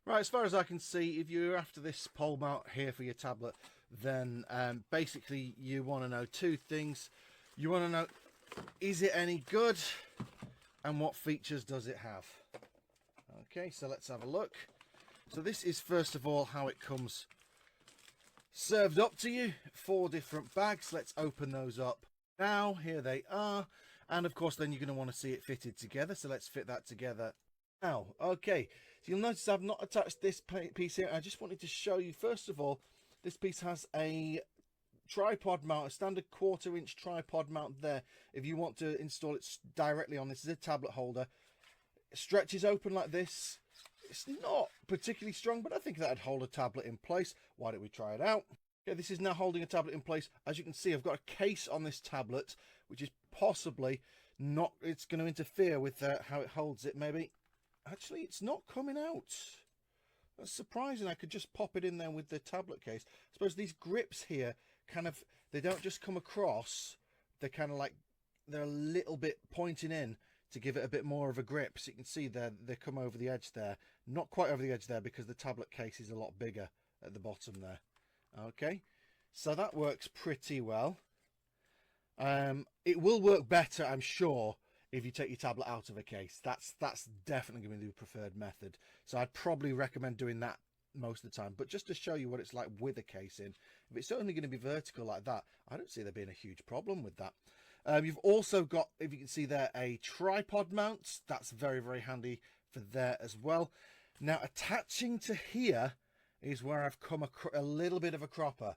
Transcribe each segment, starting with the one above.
Right, as far as I can see, if you're after this pole mount here for your tablet, then basically you want to know two things. You want to know, is it any good, and what features does it have? Okay, so let's have a look. So this is first of all how it comes served up to you. 4 different bags. Let's open those up now. Here they are, and of course then you're going to want to see it fitted together, so let's fit that together now. Okay, so you'll notice I've not attached this piece here. I just wanted to show you, first of all, this piece has a tripod mount, a standard 1/4 inch tripod mount there. If you want to install it directly on this, is a tablet holder. It stretches open like this. It's not particularly strong, but I think that'd hold a tablet in place. Why don't we try it out? Okay, this is now holding a tablet in place. As you can see, I've got a case on this tablet, which is possibly not, it's going to interfere with how it holds it, maybe. Actually, it's not coming out. That's surprising. I could just pop it in there with the tablet case. I suppose these grips here, kind of, they don't just come across. They're kind of like, they're a little bit pointing in to give it a bit more of a grip. So you can see they come over the edge there. Not quite over the edge there because the tablet case is a lot bigger at the bottom there. Okay, so that works pretty well. It will work better, I'm sure, if you take your tablet out of a case. That's definitely going to be the preferred method. So I'd probably recommend doing that most of the time. But just to show you what it's like with a case in, if it's only going to be vertical like that, I don't see there being a huge problem with that. You've also got, if you can see there, a tripod mount. That's very, very handy for there as well. Now, attaching to here is where I've come a little bit of a cropper.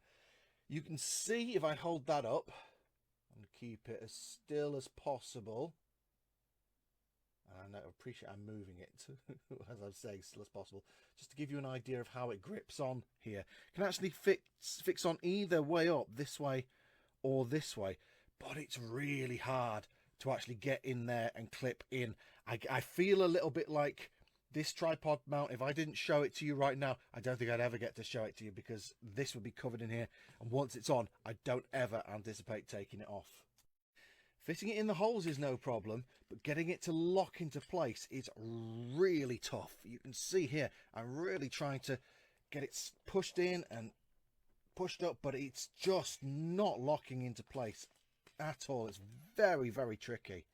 You can see if I hold that up and keep it as still as possible. And I appreciate I'm moving it, as I was saying, still as possible, just to give you an idea of how it grips on here. It can actually fix on either way up, this way or this way, but it's really hard to actually get in there and clip in. I feel a little bit like this tripod mount, if I didn't show it to you right now, I don't think I'd ever get to show it to you, because this would be covered in here, and once it's on, I don't ever anticipate taking it off. Fitting it in the holes is no problem, but getting it to lock into place is really tough. You can see here, I'm really trying to get it pushed in and pushed up, but it's just not locking into place at all. It's very, very tricky.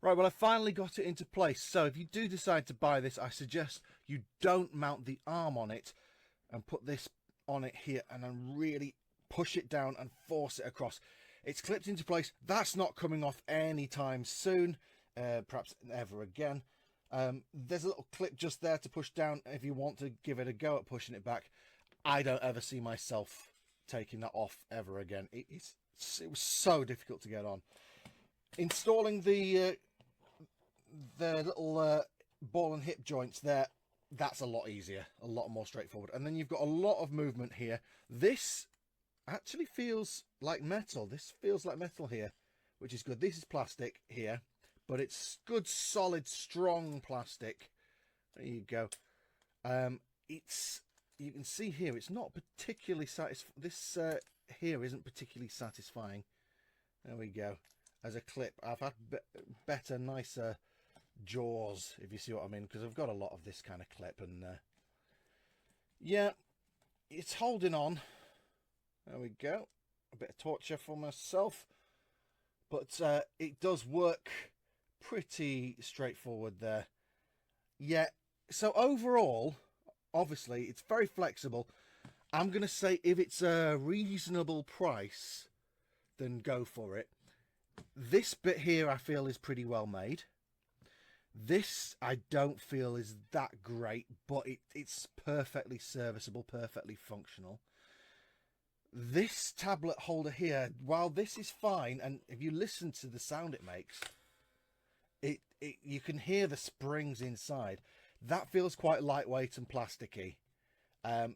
Right, well, I finally got it into place. So if you do decide to buy this, I suggest you don't mount the arm on it and put this on it here and then really push it down and force it across. It's clipped into place. That's not coming off anytime soon, perhaps ever again. There's a little clip just there to push down if you want to give it a go at pushing it back. I don't ever see myself taking that off ever again. It was so difficult to get on. Installing the little ball and hip joints there, that's a lot easier, a lot more straightforward. And then you've got a lot of movement here. This actually feels like metal. This feels like metal here, which is good. This is plastic here, but it's good, solid, strong plastic. There you go. You can see here, it's not particularly satisfying. This here isn't particularly satisfying. There we go. As a clip, I've had better, nicer jaws, if you see what I mean, because I've got a lot of this kind of clip, and yeah, it's holding on. There we go. A bit of torture for myself, but it does work pretty straightforward there. Yeah, so overall, obviously, it's very flexible. I'm going to say if it's a reasonable price, then go for it. This bit here I feel is pretty well made. This I don't feel is that great, but it's perfectly serviceable, perfectly functional. This tablet holder here, while this is fine, and if you listen to the sound it makes, you can hear the springs inside. That feels quite lightweight and plasticky.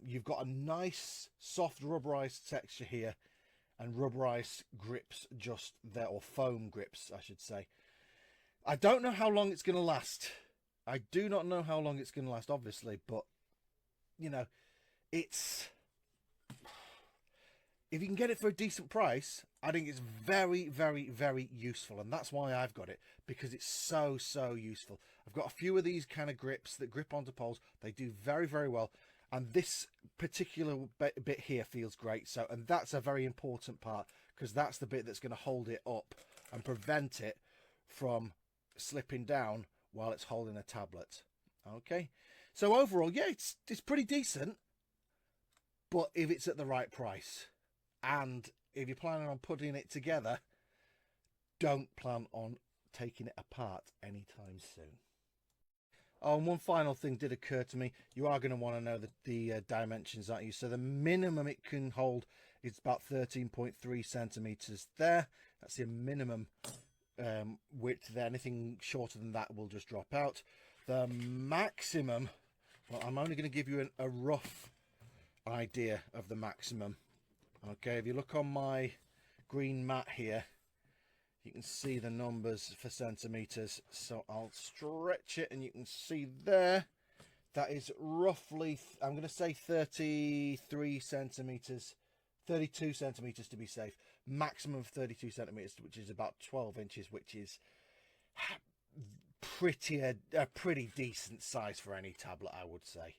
You've got a nice soft rubberized texture here, and rubberized grips just there, or foam grips I should say. I don't know how long it's going to last. I do not know how long it's going to last, obviously, but you know, it's if you can get it for a decent price, I think it's very, very, very useful. And that's why I've got it, because it's so, so useful. I've got a few of these kind of grips that grip onto poles. They do very, very well. And this particular bit here feels great. So, and that's a very important part, because that's the bit that's going to hold it up and prevent it from slipping down while it's holding a tablet. Okay. So overall, yeah, it's pretty decent. But if it's at the right price, and if you're planning on putting it together, don't plan on taking it apart anytime soon. Oh, and one final thing did occur to me. You are going to want to know the dimensions, aren't you? So the minimum it can hold is about 13.3 centimeters there. That's the minimum width there. Anything shorter than that will just drop out. The maximum, well, I'm only going to give you a rough idea of the maximum. Okay, if you look on my green mat here, you can see the numbers for centimeters. So I'll stretch it and you can see there, that is roughly, I'm going to say 33 centimeters, 32 centimeters to be safe. Maximum of 32 centimeters, which is about 12 inches, which is a pretty decent size for any tablet, I would say.